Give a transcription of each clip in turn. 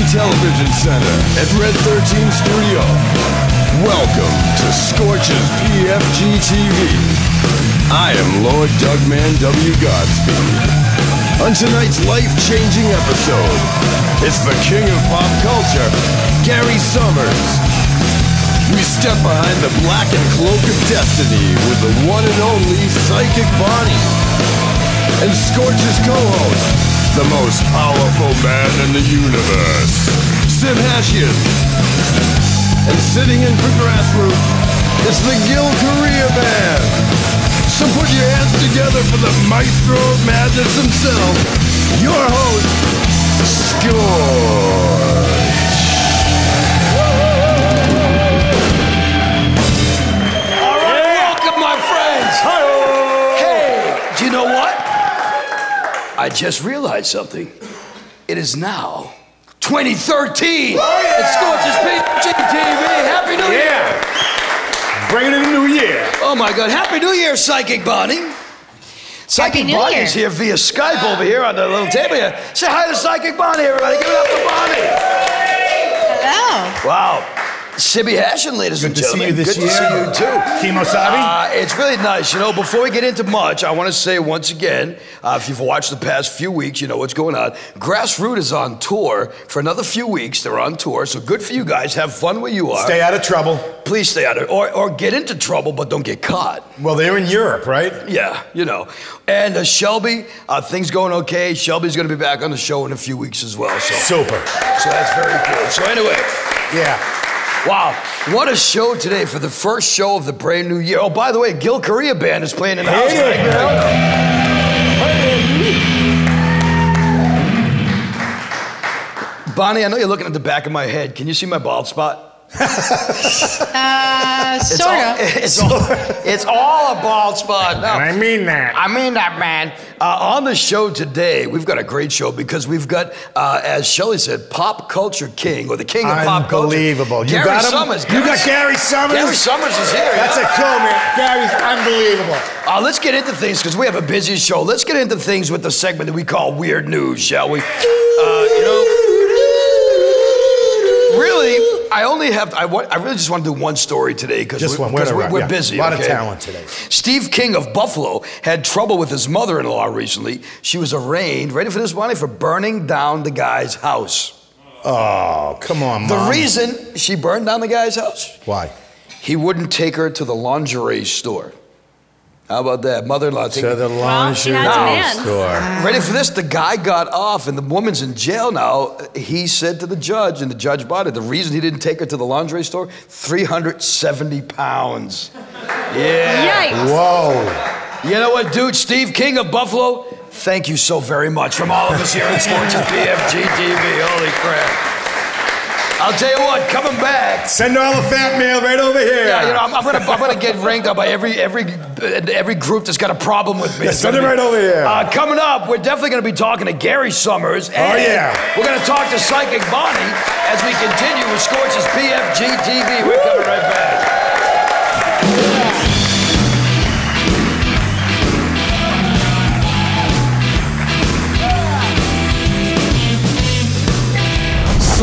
Television Center at Red 13 Studio. Welcome to Scorch's PFG TV. I am Lord Dougman W. Godspeed. On tonight's life-changing episode, it's the king of pop culture, Gary Summers. We step behind the blackened cloak of destiny with the one and only Psychic Bonnie. And Scorch's co-host, the most powerful man in the universe, Sim Hashian. And sitting in for Grassroots, it's the Gil Korea Band. So put your hands together for the maestro of madness himself, your host, Scorch. All right, welcome, my friends. Hi-oh. Hey, do you know what? I just realized something. It is now 2013. It's Scorch's PFG TV. Happy New Year. Bringing in the new year. Oh my God, Happy New Year, Psychic Bonnie. Psychic Bonnie is here via Skype over here on the little table here. Say hi to Psychic Bonnie, everybody. Give it up for Bonnie. Hello. Wow. Sibby Hashian, ladies and gentlemen. Good to see you this year. Good to see you too. Kimosabi. It's really nice. You know, before we get into much, I want to say once again, if you've watched the past few weeks, you know what's going on. Grassroots is on tour for another few weeks. They're on tour, so good for you guys. Have fun where you are. Stay out of trouble. Please stay out of it. Or get into trouble, but don't get caught. Well, they're in Europe, right? Yeah, you know. And Shelby, things going okay. Shelby's going to be back on the show in a few weeks as well. So super. So that's very cool. So anyway. Yeah. Wow, what a show today for the first show of the brand new year. Oh, by the way, Gil Korea Band is playing in the house tonight. Bonnie, I know you're looking at the back of my head. Can you see my bald spot? Sorta. It's all a bald spot. No, I mean that. I mean that, man. On the show today, we've got a great show because we've got, as Shelley said, pop culture king, or the king of pop culture. Unbelievable. Gary Summers. You got Gary Summers? Gary Summers is here. That's a cool, man. Gary's unbelievable. Let's get into things because we have a busy show. Let's get into things with the segment that we call Weird News, shall we? Really, I really just want to do one story today because we're busy. A lot of talent today. Steve King of Buffalo had trouble with his mother-in-law recently. She was arraigned, ready for this, Bonnie, for burning down the guy's house. Oh, come on, Mom. The reason she burned down the guy's house? Why? He wouldn't take her to the lingerie store. How about that? Mother-in-law to the lingerie store. Ready for this? The guy got off and the woman's in jail now. He said to the judge, and the judge bought it, the reason he didn't take her to the lingerie store, 370 pounds. Yeah. Yikes. Whoa. You know what, dude? Steve King of Buffalo, thank you so very much from all of us here at Scorch's PFG TV. Holy crap. I'll tell you what, coming back. Send all the fat mail right over here. Yeah, you know, I'm gonna get ranked up by every group that's got a problem with me. Yeah, send it right over here. Coming up, we're definitely gonna be talking to Gary Summers. And we're gonna talk to Psychic Bonnie as we continue with Scorch's PFG TV. We're coming right back.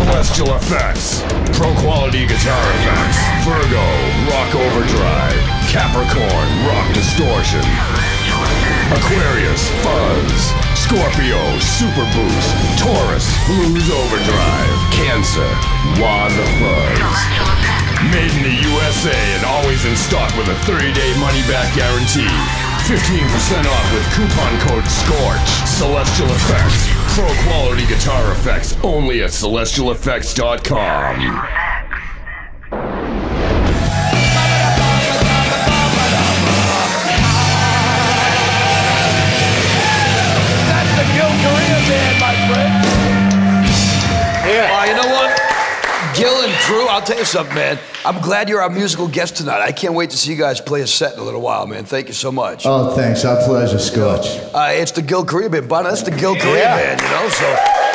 Celestial Effects, Pro Quality Guitar Effects, Virgo, Rock Overdrive, Capricorn, Rock Distortion, Aquarius, Fuzz, Scorpio, Super Boost, Taurus, Blues Overdrive, Cancer, Wah the Fuzz. Made in the USA and always in stock with a 30-day money-back guarantee. 15% off with coupon code SCORCH. Celestial Effects. Pro quality guitar effects only at celestialeffects.com. That's the Gil Korea Band, my friend. Yeah. You know what? Gil and Drew, I'll tell you something, man. I'm glad you're our musical guest tonight. I can't wait to see you guys play a set in a little while, man. Thank you so much. Oh, thanks. Our pleasure, Scorch. It's the Gil Korea Band. Bonnie, that's the Gil Korea Band, you know? So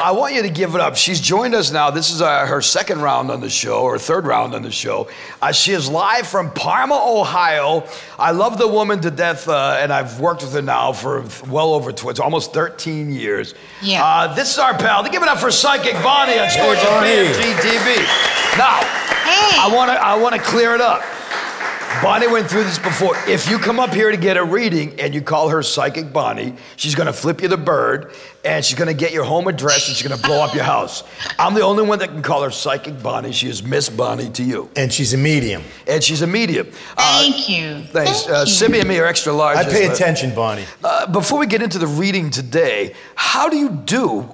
I want you to give it up. She's joined us now. This is her second round on the show, or third round on the show. She is live from Parma, Ohio. I love the woman to death, and I've worked with her now for well over almost 13 years. Yeah. This is our pal. Give it up for Psychic Bonnie on Scorch PFG TV. Now, Hey. I want to clear it up. Bonnie went through this before. If you come up here to get a reading and you call her Psychic Bonnie, she's going to flip you the bird, and she's going to get your home address, and she's going to blow up your house. I'm the only one that can call her Psychic Bonnie. She is Miss Bonnie to you. And she's a medium. And she's a medium. Thank you. Thanks. Thank you. Sibby and me are extra large. I pay attention, Bonnie. Before we get into the reading today, how do you do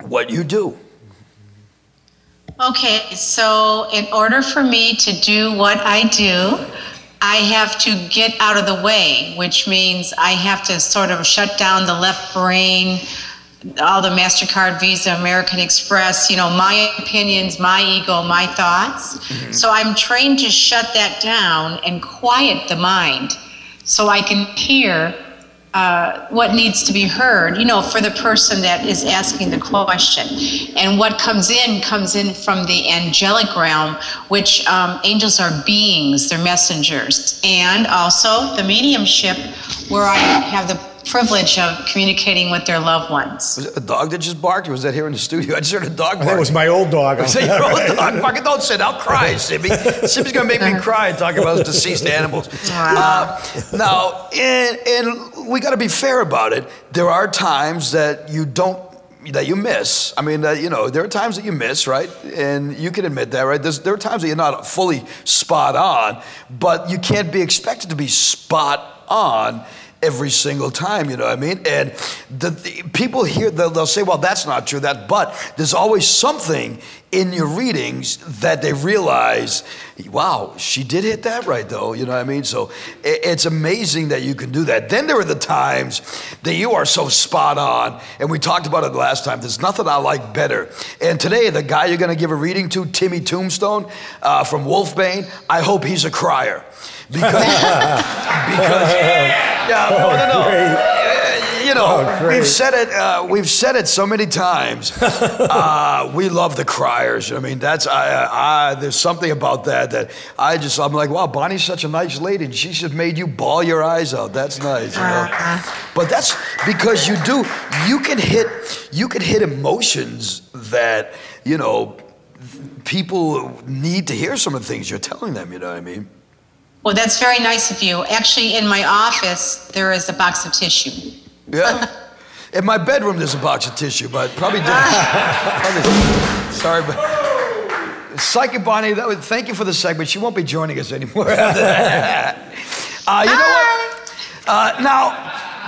what you do? Okay, so in order for me to do what I do, I have to get out of the way, which means I have to sort of shut down the left brain, all the MasterCard, Visa, American Express, my opinions, my ego, my thoughts. Mm-hmm. So I'm trained to shut that down and quiet the mind so I can hear what needs to be heard, for the person that is asking the question. And what comes in from the angelic realm, which angels are beings, they're messengers. And also the mediumship, where I have the privilege of communicating with their loved ones. Was it a dog that just barked, or was that here in the studio? I just heard a dog bark. That was my old dog. Was that your old dog barking? Don't sit. I'll cry, Sibby. Sibby's going to make me cry talking about deceased animals. Wow. Now, and we got to be fair about it. There are times that you miss. I mean, there are times that you miss, right? And you can admit that, right? There are times that you're not fully spot on, but you can't be expected to be spot on every single time, you know what I mean? And the people here, they'll say, well, that's not true, but there's always something in your readings that they realize, wow, she did hit that right though, you know what I mean? So it's amazing that you can do that. Then there are the times that you are so spot on, and we talked about it last time, there's nothing I like better. And today, the guy you're gonna give a reading to, Timmy Tombstone from Wolfbane, I hope he's a crier. Because we've said it so many times. We love the criers. I mean, that's there's something about that I'm like, wow, Bonnie's such a nice lady. She just made you bawl your eyes out. That's nice, But that's because you can hit emotions that people need to hear some of the things you're telling them. You know what I mean? Well, that's very nice of you. Actually, in my office, there is a box of tissue. Yeah. In my bedroom, there's a box of tissue, but probably different. Sorry, but Psychic Bonnie, thank you for the segment. She won't be joining us anymore after that. You know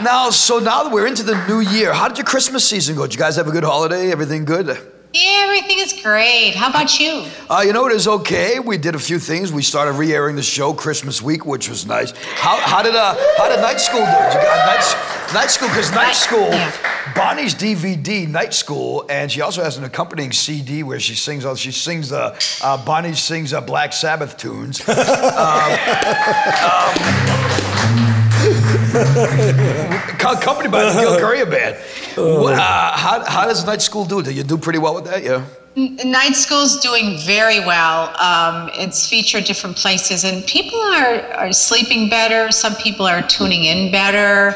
what? So now that we're into the new year, how did your Christmas season go? Did you guys have a good holiday? Everything good? Yeah, everything is great. How about you? It is okay. We did a few things. We started re-airing the show Christmas week, which was nice. How did night school do? Did you got night school? Because night school, Bonnie's DVD, Night School, and she also has an accompanying CD where Bonnie sings Black Sabbath tunes. Accompanied by the Gil Courier Band. How does night school do? Do you do pretty well with that? Yeah. Night school's doing very well. It's featured different places, and people are sleeping better. Some people are tuning in better.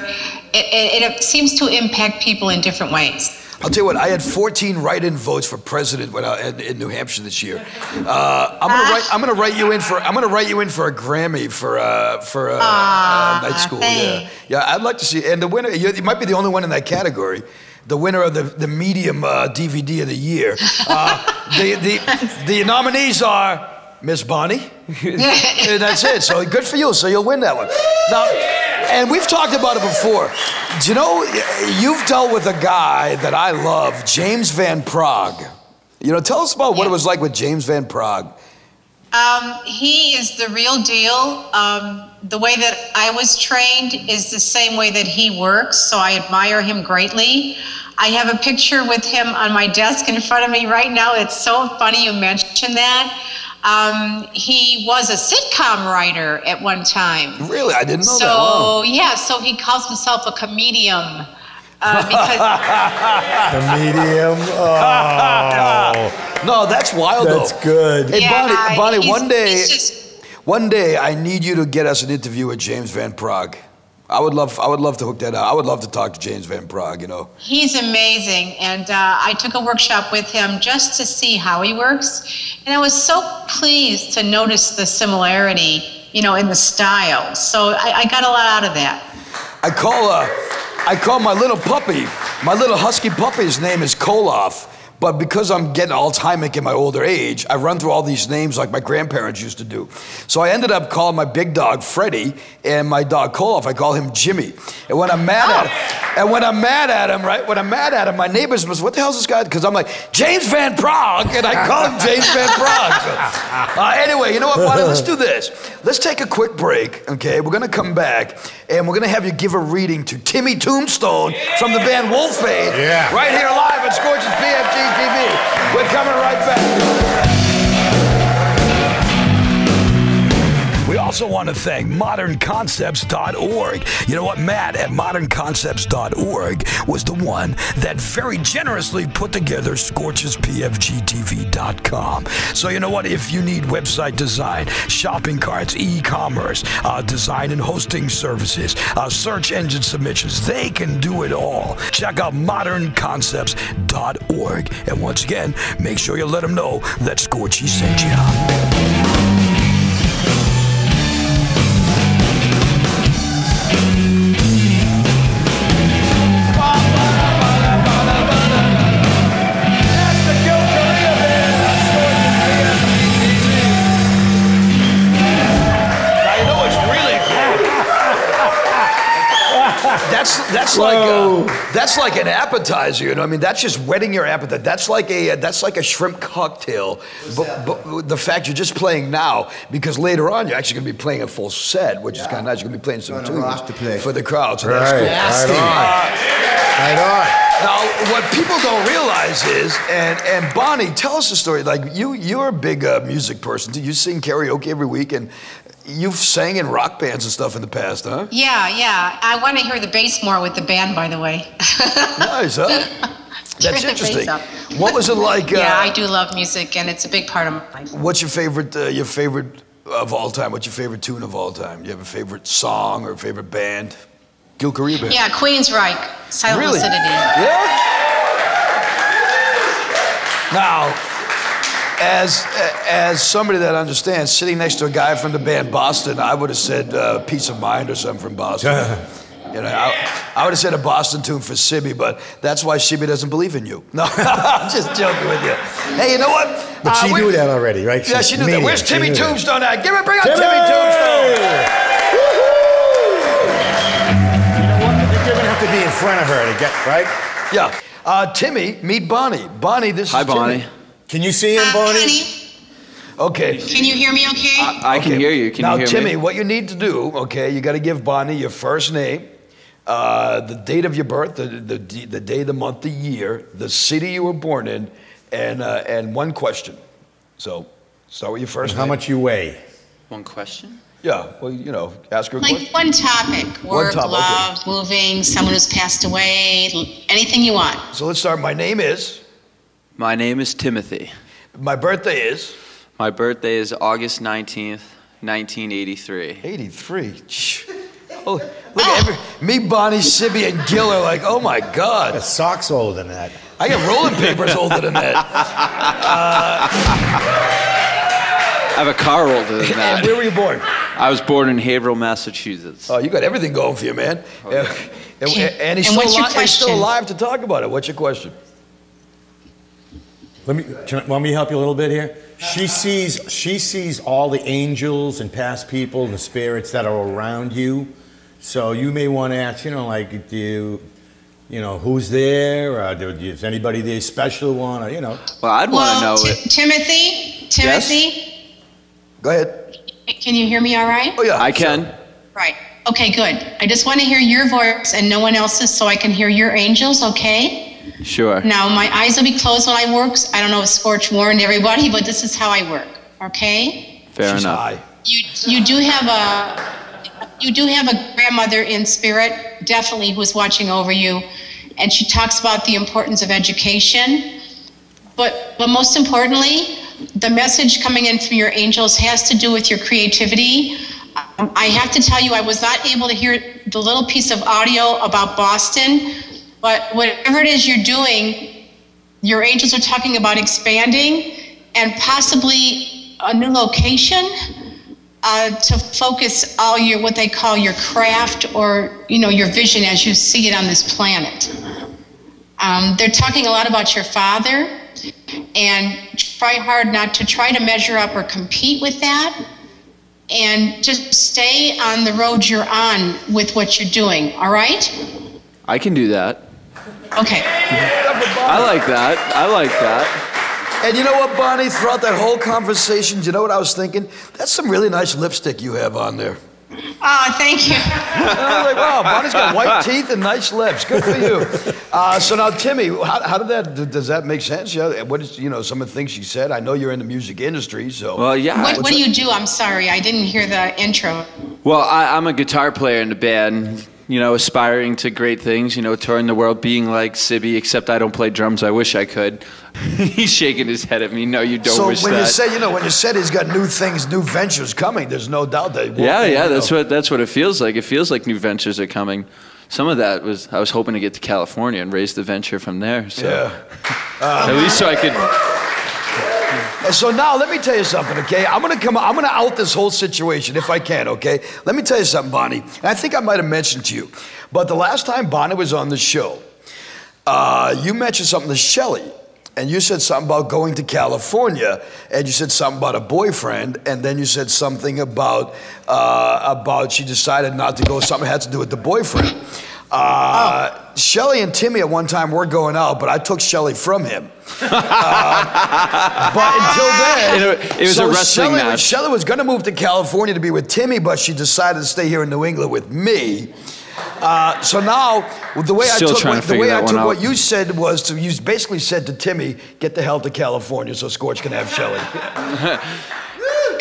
It seems to impact people in different ways. I'll tell you what, I had 14 write-in votes for president in New Hampshire this year. I'm gonna write you in for a Grammy for night school. Thanks. Yeah, I'd like to see. And the winner, you might be the only one in that category. The winner of the medium DVD of the year. The nominees are Miss Bonnie. That's it. So good for you. So you'll win that one. Now, and we've talked about it before. Do you know, you've dealt with a guy that I love, James Van Praagh. Tell us about what it was like with James Van Praagh. He is the real deal. The way that I was trained is the same way that he works, so I admire him greatly. I have a picture with him on my desk in front of me right now. It's so funny you mentioned that. He was a sitcom writer at one time. Really? I didn't know that. So, yeah, so he calls himself a comedian. Because The medium. Oh, No, that's wild that's though. good. Hey, yeah, Bonnie, he's one day I need you to get us an interview with James Van Praagh. I would love to hook that up. I would love to talk to James Van Praagh, you know. He's amazing, and I took a workshop with him just to see how he works, and I was so pleased to notice the similarity, you know, in the style. So I got a lot out of that. I call my little puppy, my little husky puppy's name is Koloff. But because I'm getting Alzheimer's in my older age, I run through all these names like my grandparents used to do. So I ended up calling my big dog Freddie and my dog Koloff, I call him Jimmy. And when I'm mad at him, right? When I'm mad at him, my neighbors must, what the hell's this guy? Because I'm like, James Van Praagh, and I call him James Van Praagh. So, anyway, you know what, Bonnie, let's do this. Let's take a quick break, okay? We're gonna come back, and we're gonna have you give a reading to Timmy Tombstone from the band Wolfade, right here live at Scorch's PFG TV. We're coming right back. We also want to thank modernconcepts.org. You know what? Matt at modernconcepts.org was the one that very generously put together ScorchesPFGTV.com. So you know what? If you need website design, shopping carts, e-commerce, design and hosting services, search engine submissions, they can do it all. Check out modernconcepts.org. And once again, make sure you let them know that Scorchy sent you. That's like an appetizer, you know. I mean, that's just whetting your appetite. That's like a shrimp cocktail. But the fact you're just playing now, because later on you're actually going to be playing a full set, which is kind of nice. You're going to be playing some tunes for the crowd. So that's cool. Right on. Now, what people don't realize is, and Bonnie, tell us the story. Like you're a big music person. You sing karaoke every week, and you've sang in rock bands and stuff in the past, huh? Yeah. I want to hear the bass more with the band, by the way. Nice, huh? That's interesting. What was it like? Yeah, I do love music, and it's a big part of my life. What's your favorite of all time? What's your favorite tune of all time? Do you have a favorite song or a favorite band? Gil Korea band? Yeah, Queensryche, Silent Really? Lucidity. Yeah? Now, as somebody that understands, sitting next to a guy from the band Boston, I would have said Peace of Mind or something from Boston. You know, I would have said a Boston tune for Sibby, but that's why Sibby doesn't believe in you. No, I'm just joking with you. Hey, you know what? But she knew that already, right? Yeah, she knew that. Where's Timmy Tombstone at? Bring out Timmy Tombstone! You know what? You're going to have to be in front of her to get, right? Yeah. Timmy, meet Bonnie. Bonnie, this Hi, is Timmy. Bonnie. Can you see him, Bonnie? Honey, Okay. can you hear me okay? I can hear you. Can now, you hear Timmy, me? what you need to do, okay, you got to give Bonnie your first name, the date of your birth, the day, the month, the year, the city you were born in, and one question. So, start with your first name. How much you weigh? One question? Yeah, well, you know, ask her a Like question. one topic, work, topic, love, moving, someone who's passed away, anything you want. So let's start. My name is. My name is Timothy. My birthday is. My birthday is August 19th, 1983. 83. Oh, look at me, Bonnie, Sibby, and Gil are like, oh my God. A sock's older than that. I got rolling papers older than that. I have a car older than that. And where were you born? I was born in Haverhill, Massachusetts. Oh, you got everything going for you, man. Oh, yeah. And he's what's your he's still question? alive to talk about it. What's your question? Want me to help you a little bit here? She sees all the angels and past people and the spirits that are around you. So you may want to ask, like, who's there? Or is anybody there special one? Or, Well, I'd want to know it. Timothy? Yes? Go ahead. Can you hear me all right? Oh, yeah. I can. Right. Okay, good. I just want to hear your voice and no one else's so I can hear your angels, okay? Sure. Now, my eyes will be closed when I work. I don't know if Scorch warned everybody, but this is how I work, okay? Fair She's enough. high. You do have a grandmother in spirit, definitely, who's watching over you. and she talks about the importance of education. But most importantly, the message coming in from your angels has to do with your creativity. I have to tell you, I was not able to hear the little piece of audio about Boston, but whatever it is you're doing, your angels are talking about expanding and possibly a new location to focus all your, what they call your craft or, your vision as you see it on this planet. They're talking a lot about your father, and try hard not to try to measure up or compete with that, and just stay on the road you're on with what you're doing, all right? I can do that. Okay. I like that. And you know what, Bonnie? Throughout that whole conversation, you know what I was thinking? That's some really nice lipstick you have on there. Oh, thank you. I was like, wow, Bonnie's got white teeth and nice lips. Good for you. So now, Timmy, how does that make sense? Yeah, what is, some of the things she said? I know you're in the music industry, so. Well, yeah. What do you do? I'm sorry, I didn't hear the intro. Well, I'm a guitar player in the band, aspiring to great things, touring the world, being like Sibby, except I don't play drums. I wish I could. He's shaking his head at me. No, you don't wish that. So when you said he's got new things, new ventures coming, there's no doubt that. That's what it feels like. It feels like new ventures are coming. Some of that was I was hoping to get to California and raise the venture from there. So at least so I could. And so now let me tell you something, okay? I'm gonna out this whole situation if I can, okay? Let me tell you something, Bonnie. And I think I might have mentioned to you, but the last time Bonnie was on the show, you mentioned something to Shelley. And you said something about going to California, and you said something about a boyfriend, and then you said something about she decided not to go, something had to do with the boyfriend. Shelley and Timmy at one time were going out, but I took Shelley from him. But until then, it was a wrestling match. Shelley was going to move to California to be with Timmy, but she decided to stay here in New England with me. So now, the way I took what you said was you basically said to Timmy, get the hell to California so Scorch can have Shelley.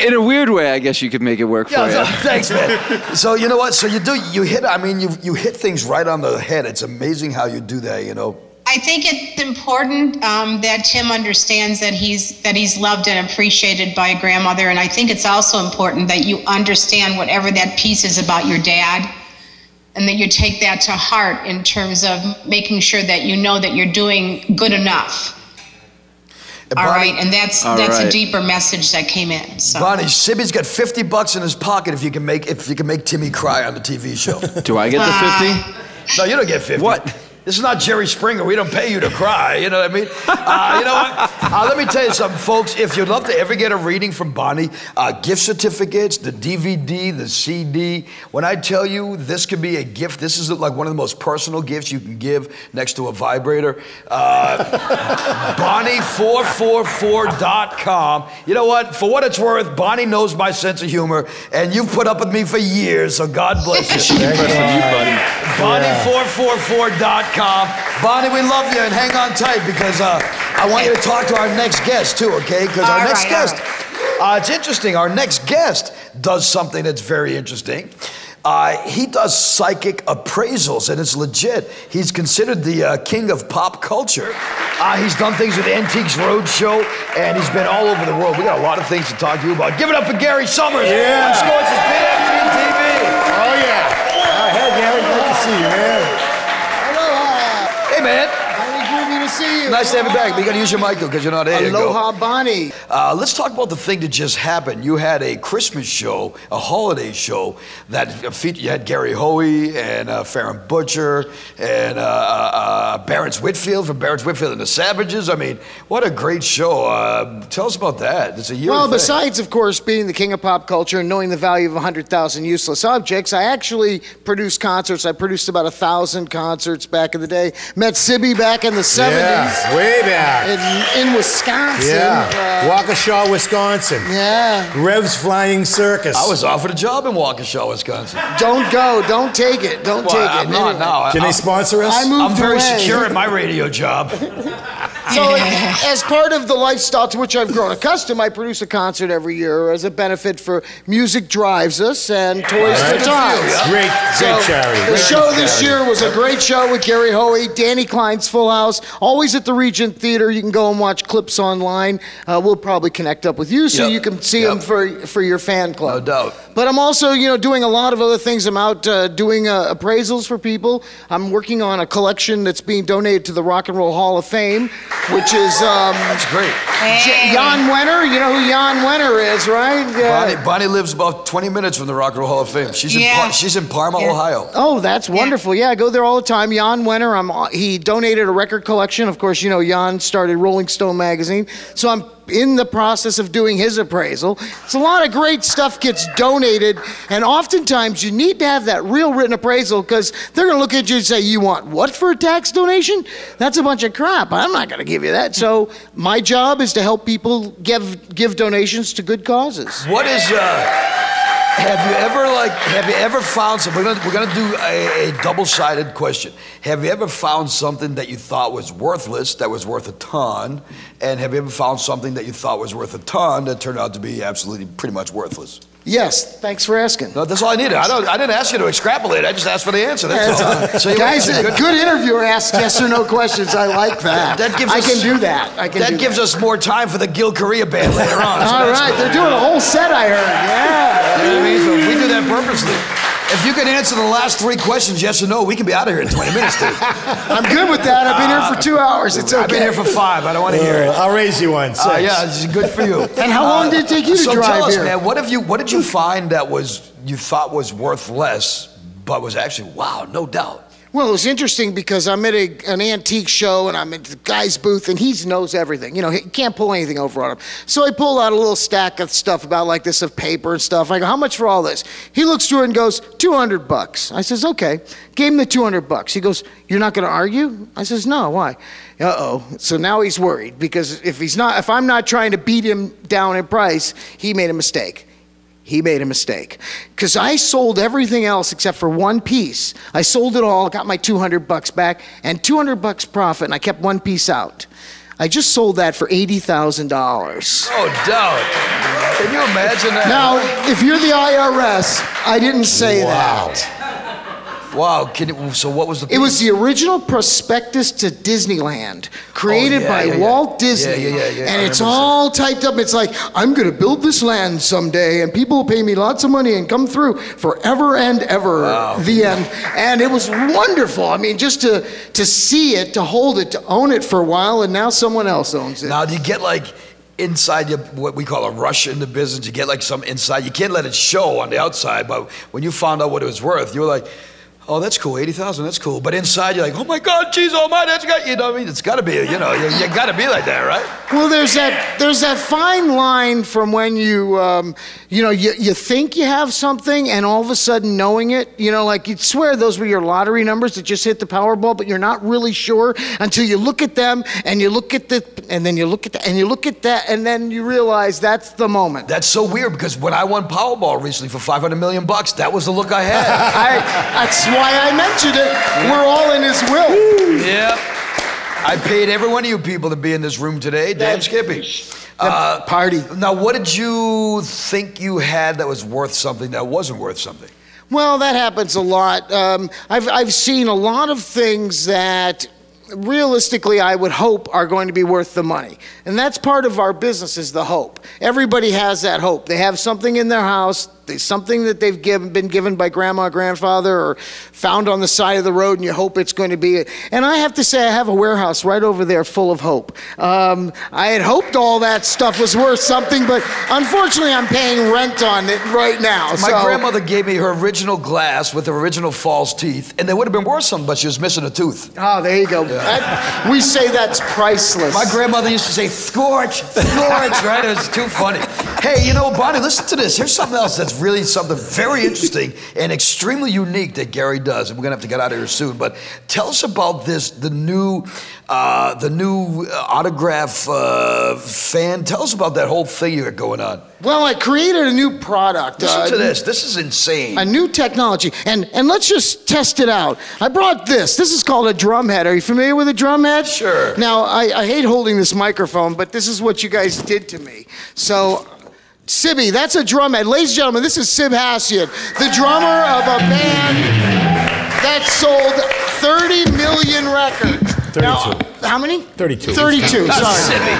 In a weird way, I guess you could make it work for you. Thanks, man. So you know what? So you hit things right on the head. It's amazing how you do that, I think it's important that Tim understands that he's loved and appreciated by a grandmother, and I think it's also important that you understand whatever that piece is about your dad, and that you take that to heart in terms of making sure that you know that you're doing good enough. All right, and that's a deeper message that came in. So. Bonnie, Sibby's got $50 in his pocket if you can make Timmy cry on the TV show. Do I get the 50? No, you don't get 50. What? This is not Jerry Springer. We don't pay you to cry. You know what I mean? You know what? Let me tell you something, folks. If you'd love to ever get a reading from Bonnie, gift certificates, the DVD, the CD. When I tell you this could be a gift, this is like one of the most personal gifts you can give next to a vibrator. Bonnie444.com. You know what? For what it's worth, Bonnie knows my sense of humor, and you've put up with me for years, so God bless you. Bonnie444.com. Bonnie, we love you, and hang on tight because I want you to talk to our next guest too, okay? Because our next guest, it's interesting. Our next guest does something that's very interesting. He does psychic appraisals, and it's legit. He's considered the king of pop culture. He's done things with Antiques Roadshow, and he's been all over the world. We got a lot of things to talk to you about. Give it up for Gary Summers on Scorch's PFG TV. Oh, yeah. Hey, Gary, good to see you, man. Hey, man. Very groovy to see you. Nice to have you back. But you got to use your mic, though, because you're not there. Aloha, Bonnie. Let's talk about the thing that just happened. You had a Christmas show, a holiday show, that featured, you had Gary Hoey and Farron Butcher and Barrence Whitfield from Barrence Whitfield and the Savages. I mean, what a great show. Tell us about that. It's a year. Well, besides, of course, being the king of pop culture and knowing the value of 100,000 useless objects, I actually produced concerts. I produced about 1,000 concerts back in the day. Met Sibby back in the 70s. Yeah, way back. In Wisconsin. Yeah, Waukesha, Wisconsin. Yeah. Rev's Flying Circus. I was offered a job in Waukesha, Wisconsin. Don't go. Don't take it. Don't take it. I'm not now. Can they sponsor us? I moved I'm very away. secure at my radio job. So as part of the lifestyle to which I've grown accustomed, I produce a concert every year as a benefit for Music Drives Us and Toys for Tots. Great charity. The show this year was a great show with Gary Hoey, Danny Klein's Full House, always at the Regent Theater. You can go and watch clips online. We'll probably connect up with you so you can see them for your fan club. No doubt. But I'm also, doing a lot of other things. I'm out doing appraisals for people. I'm working on a collection that's being donated to the Rock and Roll Hall of Fame, which is that's great. Jan Wenner. You know who Jan Wenner is, right? Yeah. Bonnie lives about 20 minutes from the Rock and Roll Hall of Fame. She's in Parma, Ohio. Oh, that's wonderful. Yeah, I go there all the time. Jan Wenner, he donated a record collection. Of course, Jan started Rolling Stone magazine. So I'm in the process of doing his appraisal. It's a lot of great stuff gets donated, and oftentimes you need to have that real written appraisal because they're going to look at you and say, you want what for a tax donation? That's a bunch of crap. I'm not going to give you that. So my job is to help people give donations to good causes. What is have you ever found something? We're gonna do a double-sided question. Have you ever found something that you thought was worthless that was worth a ton? And have you ever found something that you thought was worth a ton that turned out to be absolutely pretty much worthless? Yes, thanks for asking. No, that's all I needed. I didn't ask you to extrapolate. I just asked for the answer. That's all. So guys, a good interviewer asks yes or no questions. I like that. I can do that. That gives us more time for the Gil Correa band later on. All right, they're doing a whole set, I heard. Yeah. You know what I mean? So we do that purposely. If you can answer the last 3 questions, yes or no, we can be out of here in 20 minutes, dude. I'm good with that. I've been here for 2 hours. It's okay. I've been here for 5. I don't want to hear it. I'll raise you one. 6. Yeah, this is good for you. And how long did it take you to drive here? So tell us, man, what did you find that you thought was worth less, but was actually, wow, no doubt? Well, it was interesting because I'm at an antique show and I'm at the guy's booth and he knows everything. He can't pull anything over on him. So I pull out a little stack of stuff about like this of paper and stuff. I go, how much for all this? He looks through it and goes, $200. I says, okay. Gave him the $200. He goes, you're not going to argue? I says, no, why? Uh-oh. So now he's worried because if I'm not trying to beat him down in price, he made a mistake. He made a mistake because I sold everything else except for one piece. I sold it all, got my $200 back, and $200 profit, and I kept one piece out. I just sold that for $80,000. Oh, doubt. Can you imagine that? Now, if you're the IRS, I didn't say that. Wow. So what was the piece? It was the original prospectus to Disneyland, created by Walt Disney. And it's all typed up. It's like, I'm going to build this land someday, and people will pay me lots of money and come through forever and ever. Wow. The end. And it was wonderful. I mean, just to see it, to hold it, to own it for a while, and now someone else owns it. Now, do you get like inside what we call a rush in the business? You get like some inside. You can't let it show on the outside, but when you found out what it was worth, you were like, oh, that's cool, 80,000, that's cool. But inside, you're like, oh my God, geez, oh my, that's got, you know what I mean? It's got to be, you got to be like that, right? Well, there's that fine line from when you think you have something and all of a sudden knowing it, like you'd swear those were your lottery numbers that just hit the Powerball, but you're not really sure until you look at them and you look at and then you look at that and you look at that and then you realize that's the moment. That's so weird because when I won Powerball recently for $500 million, that was the look I had. That's why I mentioned it. We're all in his will. Yeah. I paid every one of you people to be in this room today. Damn Skippy. Party. Now, what did you think you had that was worth something that wasn't worth something? Well, that happens a lot. I've seen a lot of things that realistically I would hope are going to be worth the money. And that's part of our business is the hope. Everybody has that hope. They have something in their house, something that they've been given by grandma or grandfather or found on the side of the road and you hope it's going to be it. And I have to say I have a warehouse right over there full of hope. I had hoped all that stuff was worth something, but unfortunately I'm paying rent on it right now. My grandmother gave me her original glass with her original false teeth, and they would have been worth something, but she was missing a tooth. Oh, there you go. Yeah. We say that's priceless. My grandmother used to say, Scorch, Scorch, right? It was too funny. Hey, Bonnie, listen to this. Here's something else that's really something very interesting and extremely unique that Gary does, and we're gonna have to get out of here soon. But tell us about this, the new autograph fan. Tell us about that whole thing you got going on. Well, I created a new product. Listen to this. This is insane. A new technology. And let's just test it out. I brought this. This is called a drum head. Are you familiar with a drum head? Sure. Now, I hate holding this microphone, but this is what you guys did to me. So, Sibby, that's a drum head. Ladies and gentlemen, this is Sib Hassian, the drummer of a band that sold 30 million records. 32. Now, how many? 32. 32, sorry.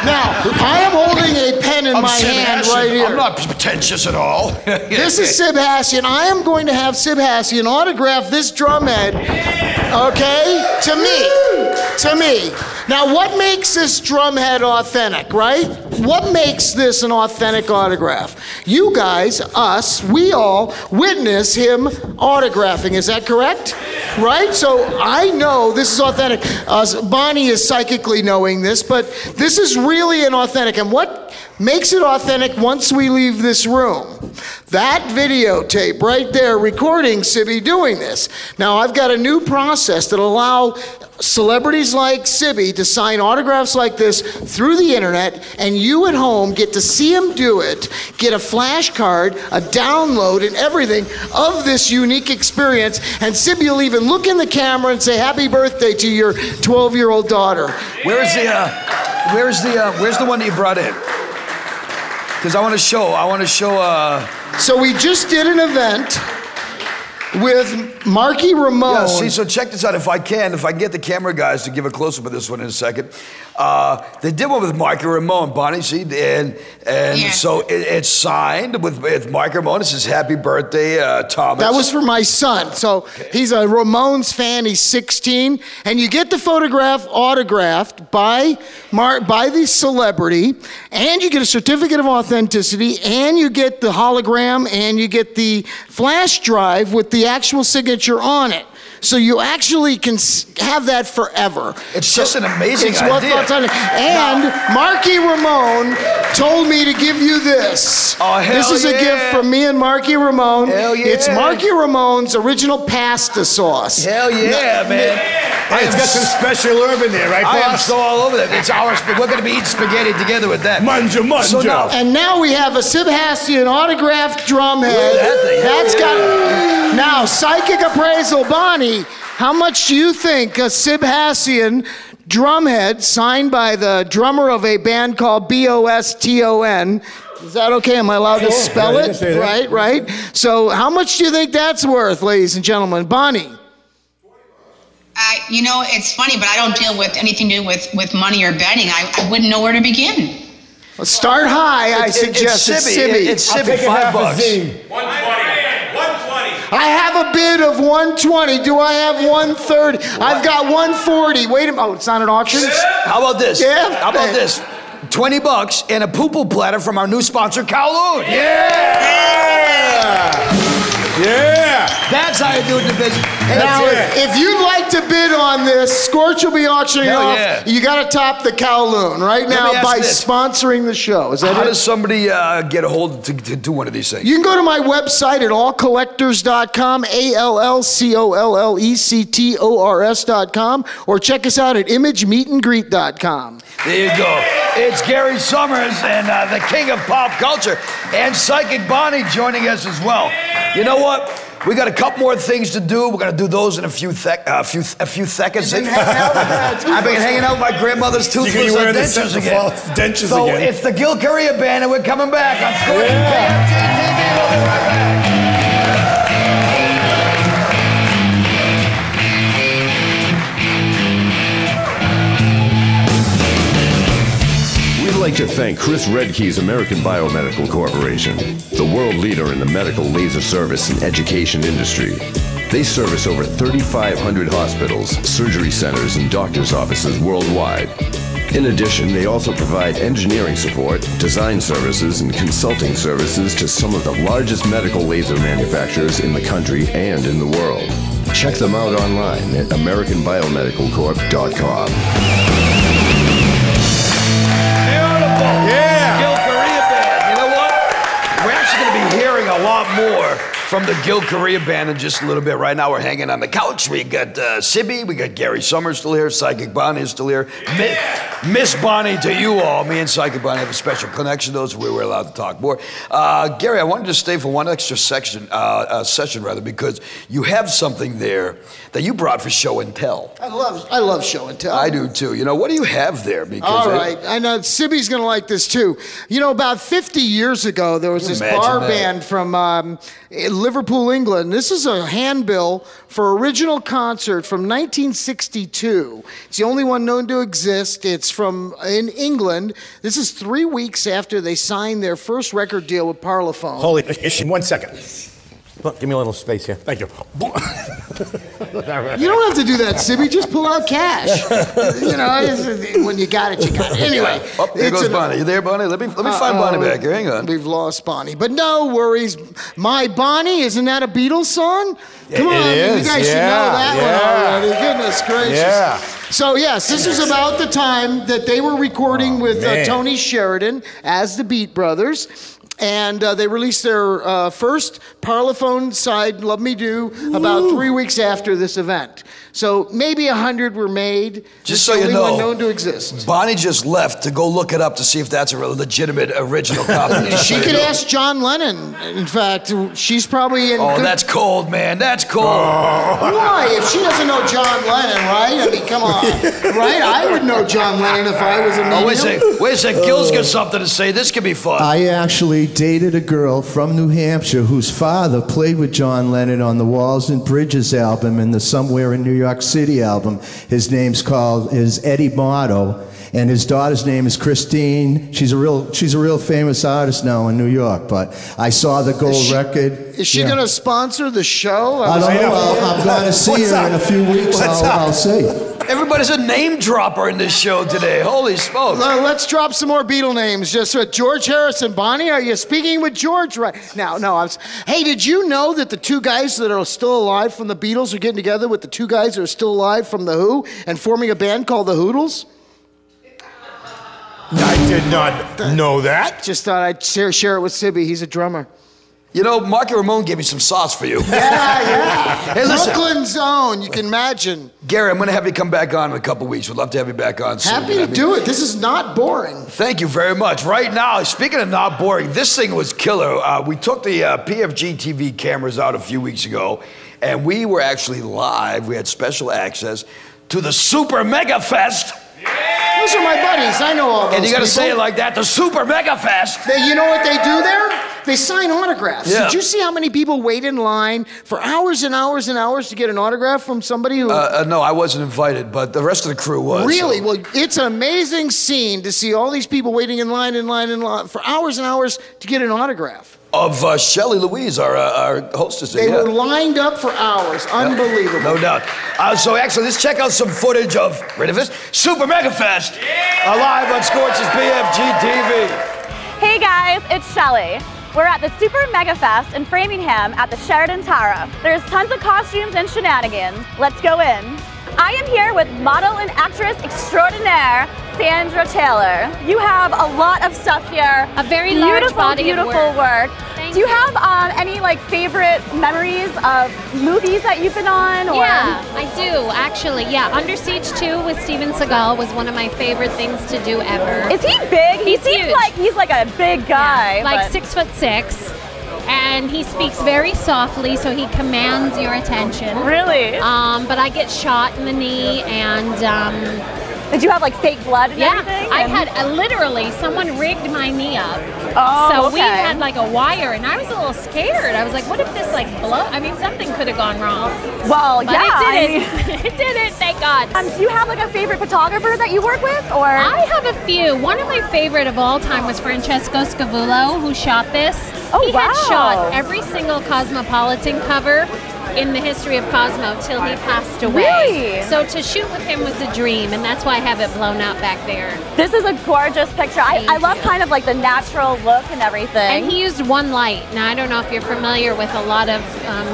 Now, I am holding a pen in my hand right here. I'm not pretentious at all. This is Sib Hassian. I am going to have Sib Hassian autograph this drum head, okay, to me. Now, what makes this drum head authentic, right? What makes this an authentic autograph? You guys, us, we all witness him autographing. Is that correct? Right? So I know this is authentic. Bonnie is psychically knowing this, but this is really an authentic. And what makes it authentic once we leave this room? That videotape right there recording Sibby doing this. Now, I've got a new process that allow celebrities like Sibby to sign autographs like this through the internet, and you at home get to see him do it, get a flash card, a download, and everything of this unique experience, and Sibby will even look in the camera and say happy birthday to your 12-year-old daughter. Where's the one that you brought in? Because I want to show. So we just did an event with Marky Ramone. Yeah, see, so check this out. If I can get the camera guys to give a close-up of this one in a second. They did one with Marky Ramone, Bonnie, see? And Yeah. so it's signed with Marky Ramone. It says, happy birthday, Thomas. That was for my son. So he's a Ramones fan. He's 16. And you get the photograph autographed by the celebrity, and you get a certificate of authenticity, and you get the hologram, and you get the flash drive with the actual signature on it. So you actually can have that forever. It's just an amazing it's idea. And Marky Ramone told me to give you this. Oh, hell This is a yeah. gift from me and Marky Ramone. Hell yeah. It's Marky Ramone's original pasta sauce. Hell yeah, man. Hey, it's got some special herb in there, right, I am boss? so all over that. It's ours. We're going to be eating spaghetti together with that. Manja. So now, And now we have a Sib Hassian autographed drum head. Look at that thing. That's got. Now, psychic appraisal, Bonnie. How much do you think a Sib Hassian drumhead signed by the drummer of a band called BOSTON? Is that okay? Am I allowed to spell Yeah, you it? can say that. Right. So, how much do you think that's worth, ladies and gentlemen? Bonnie. You know, it's funny, but I don't deal with anything to do with money or betting. I wouldn't know where to begin. Let's start high. I suggest it's Sibby. It's I'll Sibby, take a half a $5. zing. 120. I have a bid of 120. Do I have 130? I've got 140. Wait a minute. Oh, it's not an auction? How about this? Yeah. How about this? $20 and a poo-poo platter from our new sponsor, Kowloon. Yeah! That's how you do it in the business. And Now, that's it. if you'd like to bid on this, Scorch will be auctioning Hell off. yeah. You got to top the Kowloon right me now ask by this. sponsoring the show. Is that How it? does somebody get a hold to do one of these things? You can go to my website at allcollectors.com, ALLCOLLECTORS.com, or check us out at imagemeetandgreet.com. There you go. It's Gary Summers and the king of pop culture, and Psychic Bonnie joining us as well. You know what? We got a couple more things to do. We're gonna do those in a few seconds. I've been hanging out with my grandmother's toothless dentures again. Dentures So again. it's the Gil Correa Band, and we're coming back on Scorch PFG TV. We'll be right back. We'd like to thank Chris Redkey's American Biomedical Corporation, the world leader in the medical laser service and education industry. They service over 3,500 hospitals, surgery centers, and doctors' offices worldwide. In addition, they also provide engineering support, design services, and consulting services to some of the largest medical laser manufacturers in the country and in the world. Check them out online at AmericanBiomedicalCorp.com. Beautiful. Yeah. Gil Correa Band. You know what? We're actually going to be hearing a lot more from the Gil Correa Band in just a little bit. Right now we're hanging on the couch. We got Sibby, we got Gary Summers still here, Psychic Bonnie is still here. Miss Bonnie to you all. Me and Psychic Bonnie have a special connection. Those we were allowed to talk more. Gary, I wanted to stay for one extra session, because you have something there that you brought for show and tell. I love show and tell. I do too. You know, what do you have there? Because all right, I know Sibby's gonna like this too. You know, about 50 years ago, there was this bar band from Liverpool, England. This is a handbill for original concert from 1962. It's the only one known to exist. It's from in England. This is 3 weeks after they signed their first record deal with Parlophone. Holy, 1 second. Look, give me a little space here. Thank you. You don't have to do that, Sibby. Just pull out cash. You know, when you got it, you got it. Anyway. Oh, there goes Bonnie. You there, Bonnie? Let me find Bonnie back here. Hang on. We've lost Bonnie. But no worries. My Bonnie, isn't that a Beatles song? Come on. You guys should know that one already. Goodness gracious. Yeah. So, yes, this is about the time that they were recording with Tony Sheridan as the Beat Brothers. And they released their first Parlophone side, Love Me Do, about 3 weeks after this event. So maybe 100 were made. Just so you know, one known to exist. Bonnie just left to go look it up to see if that's a legitimate original copy. She could ask John Lennon. In fact, she's probably in. Oh, that's cold, man. That's cold. Why? If she doesn't know John Lennon, right? I mean, come on, right? I would know John Lennon if I was a medium. Oh, wait a second. Gil's got something to say. This could be fun. I actually dated a girl from New Hampshire whose father played with John Lennon on the Walls and Bridges album and the Somewhere in New York City album. His name's is Eddie Motto, and his daughter's name is Christine. She's a real famous artist now in New York. But I saw the gold record. Is she going to sponsor the show? I don't know. I'm going to see her in a few weeks. I'll see. Everybody's a name dropper in this show today. Holy smokes. Let's drop some more Beatle names. Just George Harrison. Bonnie, are you speaking with George right now? No, hey, did you know that the two guys that are still alive from the Beatles are getting together with the two guys that are still alive from the Who and forming a band called the Hoodles? I did not know that. Just thought I'd share it with Sibby. He's a drummer. You know, Marky Ramone gave me some sauce for you. Yeah. Hey, listen. Brooklyn's own, you can imagine. Gary, I'm going to have you come back on in a couple weeks. We'd love to have you back on soon. Happy to do it. This is not boring. Thank you very much. Right now, speaking of not boring, this thing was killer. We took the PFG TV cameras out a few weeks ago, and we were actually live. We had special access to the Super Mega Fest. Yeah. Those are my buddies. I know all those. And you got to say it like that, the Super Mega Fest. You know what they do there? They sign autographs. Yeah. Did you see how many people wait in line for hours and hours and hours to get an autograph from somebody who... No, I wasn't invited, but the rest of the crew was. Really? So. Well, it's an amazing scene to see all these people waiting in line for hours and hours to get an autograph. Of Shelley Louise, our hostess. They were lined up for hours. Unbelievable. No doubt. So actually, let's check out some footage of, ready for this? Super Mega Fest. Live on Scorch's PFG TV. Hey guys, it's Shelley. We're at the Super Mega Fest in Framingham at the Sheraton Tara. There's tons of costumes and shenanigans. Let's go in. I am here with model and actress extraordinaire, Sandra Taylor. You have a lot of stuff here. A very large body of work. Do you have any favorite memories of movies that you've been on? Or? Yeah, I do actually. Yeah, Under Siege 2 with Steven Seagal was one of my favorite things to do ever. Is he big? He's seems huge. like he's like a big guy. Yeah, like 6'6". And he speaks very softly, so he commands your attention. Really? But I get shot in the knee, and did you have fake blood and everything? I had literally someone rigged my knee up. Oh, so okay. we had a wire, and I was a little scared. I was like, what if this blow? I mean, something could have gone wrong. Well, but yeah, it didn't. It didn't. Thank God. Do you have a favorite photographer that you work with, or? I have a few. One of my favorite of all time was Francesco Scavulo, who shot this. Oh, he had shot every single Cosmopolitan cover in the history of Cosmo till he passed away. Really? So to shoot with him was a dream, and that's why I have it blown out back there. This is a gorgeous picture. I love kind of the natural look and everything. And he used one light. Now, I don't know if you're familiar with a lot of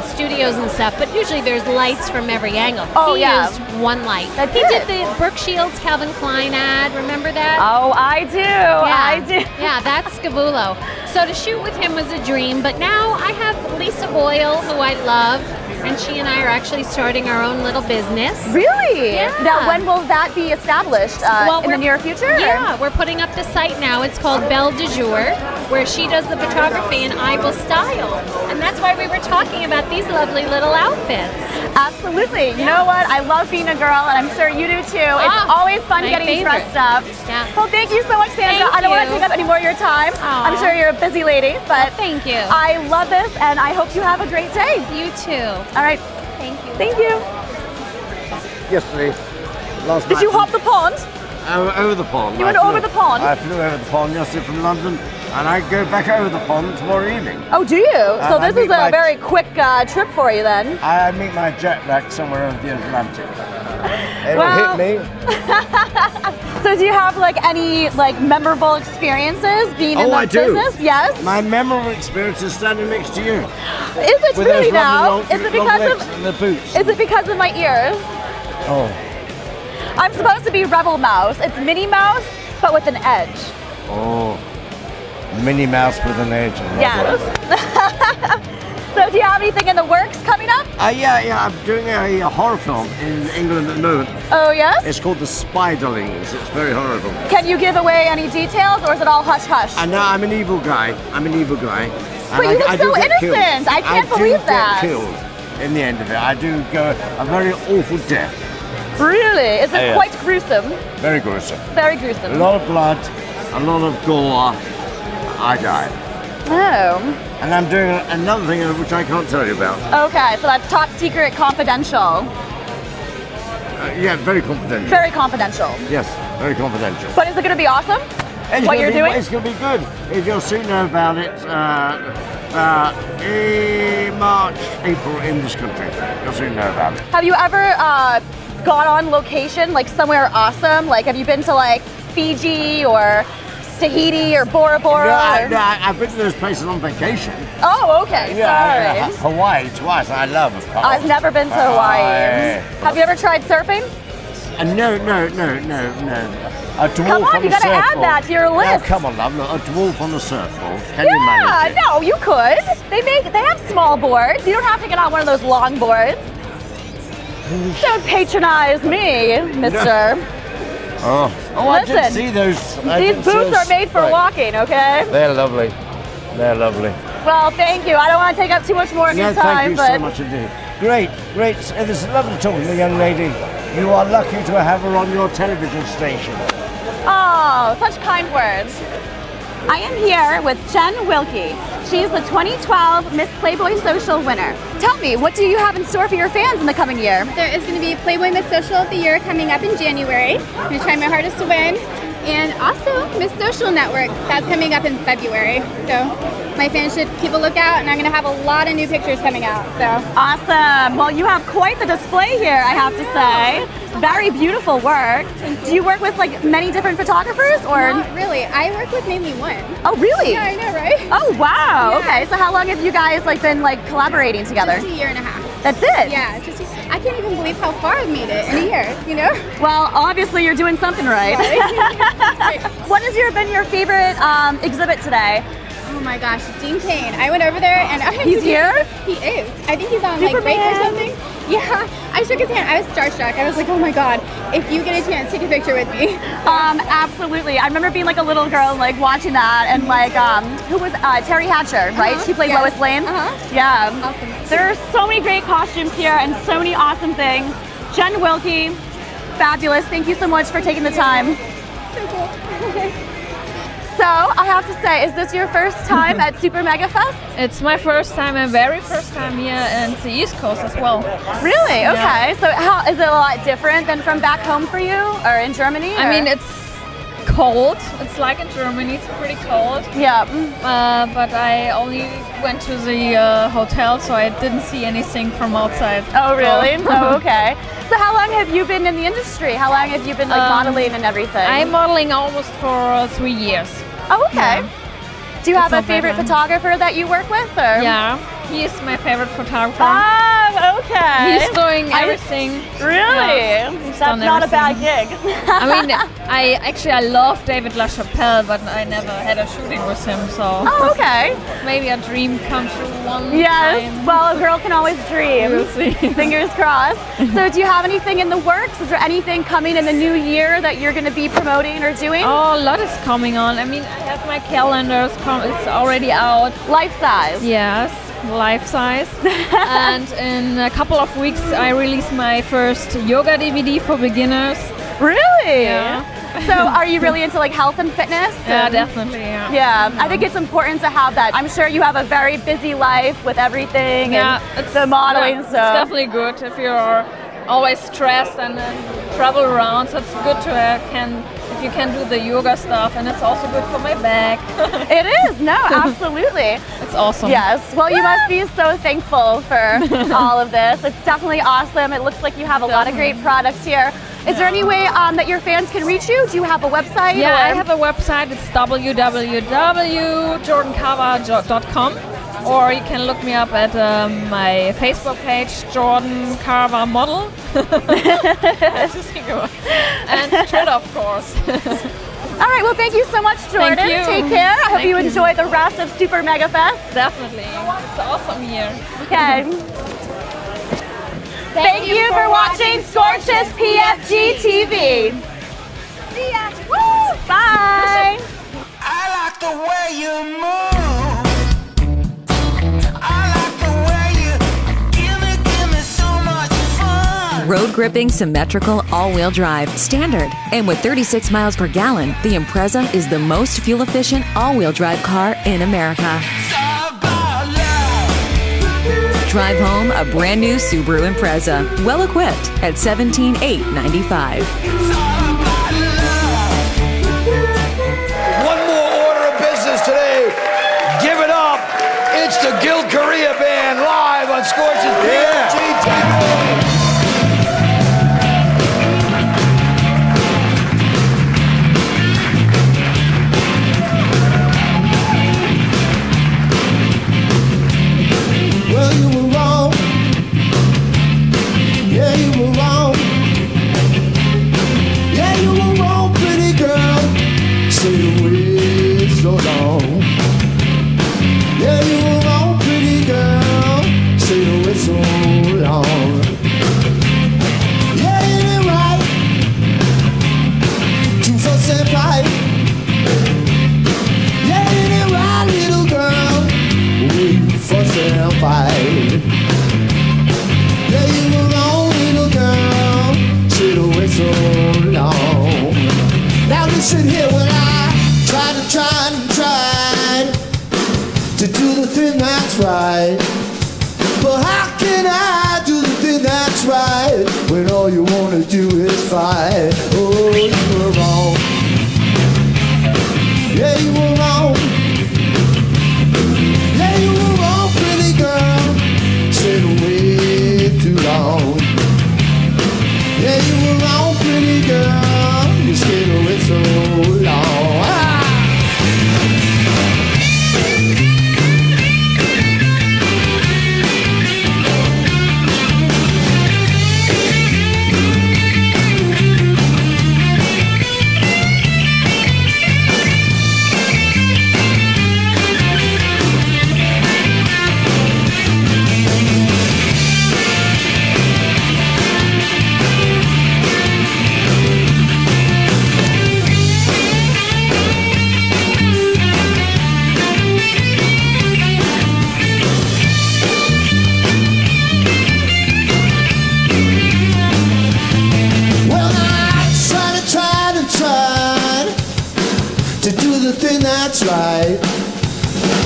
studios and stuff, but usually there's lights from every angle. Oh, he used one light. That's he it. did the Brooke Shields Calvin Klein ad. Remember that? Oh, I do. Yeah. I do. Yeah, that's Scavulo. So to shoot with him was a dream, but now I have Lisa Boyle, who I love, and she and I are actually starting our own little business. Really? Yeah. Now, when will that be established? In the near future? Yeah, we're putting up the site now. It's called Belle de Jour, where she does the photography and I will style. And that's why we were talking about these lovely little outfits. Absolutely. You know what? I love being a girl, and I'm sure you do too. It's always fun getting dressed up. Yeah. Well, thank you so much, Sandra. I don't want to take up any more of your time. I'm sure you're a busy lady, but thank you. I love this, and I hope you have a great day. You too. All right. Thank you. Thank you. Yesterday, last night. Did you hop the pond? Over the pond. You went over the pond? I flew over the pond yesterday from London, and I go back over the pond tomorrow evening. Oh, do you? So this is a very quick trip for you then. I meet my jet lag somewhere over the Atlantic. It'll hit me. So do you have any memorable experiences being in the business? Yes. My memorable experience is standing next to you. Is it with really those now? long, Is it long because legs of and the boots? Is it because of my ears? Oh. I'm supposed to be Rebel Mouse. It's Minnie Mouse, but with an edge. Oh. Minnie Mouse with an edge. Yes. So do you have anything in the works coming up? Yeah, I'm doing a horror film in England at the moment. Oh, yes? It's called The Spiderlings. It's very horrible. Can you give away any details, or is it all hush-hush? And now I'm an evil guy. But you look so innocent. I can't believe that. I do get killed in the end of it. I do go a very awful death. Really? Is it quite gruesome? Very gruesome. Very gruesome. A lot of blood, a lot of gore. I die. Oh. And I'm doing another thing which I can't tell you about. Okay, so that's top secret confidential. Yeah, very confidential. Very confidential. Yes, very confidential. But is it going to be awesome? What you're doing? It's going to be good. You'll soon know about it in March, April in this country. You'll soon know about it. Have you ever gone on location, somewhere awesome? Have you been to Fiji or Tahiti or Bora Bora? No, I've been to those places on vacation. Oh, okay. Sorry. Yeah, Hawaii twice. I love it. I've never been to Hawaii. Have you ever tried surfing? No. A dwarf come on, you gotta add that to your list. No, come on, love. Look, a dwarf on a surfboard. Can you manage it? No, you could. They have small boards. You don't have to get on one of those long boards. Don't patronize me, mister. Oh, listen, I didn't see those. These boots are made for walking, okay? They're lovely. They're lovely. Well, thank you. I don't want to take up too much more of your time. Thank you so much indeed. Great. It's lovely talking to the young lady. You are lucky to have her on your television station. Oh, such kind words. I am here with Jen Wilkie. She's the 2012 Miss Playboy Social winner. Tell me, what do you have in store for your fans in the coming year? There is going to be Playboy Miss Social of the Year coming up in January. I'm going to try my hardest to win. And also Miss Social Network, that's coming up in February. So my fans should keep a lookout, and I'm going to have a lot of new pictures coming out. So awesome. Well, you have quite the display here, I have to say. Very beautiful work. Do you work with many different photographers, or? Not really. I work with mainly one. Oh, really? Yeah, I know, right? Oh, wow. Yeah. Okay, so how long have you guys been collaborating together? Just a year and a half. That's it? Yeah, I can't even believe how far I've made it in a year, you know? Well, obviously you're doing something right. What has been your favorite exhibit today? Oh my gosh, Dean Kane. I went over there and he's here? He is. I think he's on break or something. Yeah, I shook his hand. I was starstruck. I was like, oh my God, if you get a chance, take a picture with me. Absolutely. I remember being a little girl watching that, and who was Terry Hatcher, right? She played Lois Lane. Yeah. Awesome. There are so many great costumes here and so many awesome things. Jen Wilkie, fabulous. Thank you so much for taking the time. So cool. So, I have to say, is this your first time at Super Mega Fest? It's my first time and very first time here in the East Coast as well. Really? Okay. Yeah. So, how is it a lot different than from back home for you, or in Germany? I mean, it's cold. It's like in Germany. It's pretty cold. Yeah. But I only went to the hotel, so I didn't see anything from outside. Oh, really? Oh, okay. So how long have you been in the industry? How long have you been modeling and everything? I'm modeling almost for 3 years. Oh, okay. Yeah. Do you have a favorite photographer that you work with? Or? Yeah. He is my favorite photographer. Oh, okay. He's doing everything. Really? Yeah, That's not a bad gig. I mean, I love David LaChapelle, but I never had a shooting with him, so. Oh, okay. Maybe a dream come true one Yes. time. Well, a girl can always dream. We'll see. Fingers crossed. So, do you have anything in the works? Is there anything coming in the new year that you're going to be promoting or doing? Oh, a lot is coming on. I mean, I have my calendar. It's already out. Life size. Yes. Life size. And in a couple of weeks I release my first yoga DVD for beginners. Really? Yeah. So are you really into like health and fitness? Yeah, definitely. Yeah. Yeah, I think it's important to have that. I'm sure you have a very busy life with everything and the modeling. It's definitely good if you're always stressed and travel around. So it's good to if you can do the yoga stuff, and it's also good for my back. It is. No, absolutely. It's awesome. Yes. Well, you must be so thankful for all of this. It's definitely awesome. It looks like you have a lot of great products here. Is there any way that your fans can reach you? Do you have a website? Yeah, I have a website. It's www.jordancarver.com. Or you can look me up at my Facebook page, Jordan Carver Model. And Twitter, of course. All right, well, thank you so much, Jordan. Thank you. Take care. I hope Thank you you. enjoy the rest of Super Mega Fest. Definitely. It's awesome here. Okay. Thank you for watching Scorch's PFG TV. See ya. Woo! Bye. I like the way you move. Road gripping, symmetrical, all-wheel drive, standard. And with 36 miles per gallon, the Impreza is the most fuel-efficient all-wheel drive car in America. Drive home a brand new Subaru Impreza, well-equipped at $17,895. One more order of business today. Give it up. It's the Guild Korea Band live on Scorch's PFG TV. Well, you were wrong. Yeah, you were wrong. Yeah, you were wrong, pretty girl. Say the way so long. Yeah, you were wrong, pretty girl. Say the way so long. Yeah, ain't it right? 2 for 5. Yeah, ain't it right, little girl? Fuss and fight. Yeah, you were wrong, little girl. Should've wait so long. Now listen here when I tried to do the thing that's right. But how can I do the thing that's right when all you wanna do is fight? Oh, you were wrong. Yeah, you were wrong. Yeah, you were wrong, pretty girl. Stayed away too long. Yeah, you were wrong, pretty girl. You stayed away so long. That's right.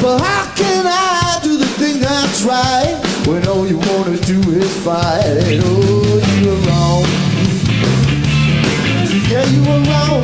But how can I do the thing that's right when all you wanna do is fight? Oh, you were wrong. Yeah, you were wrong.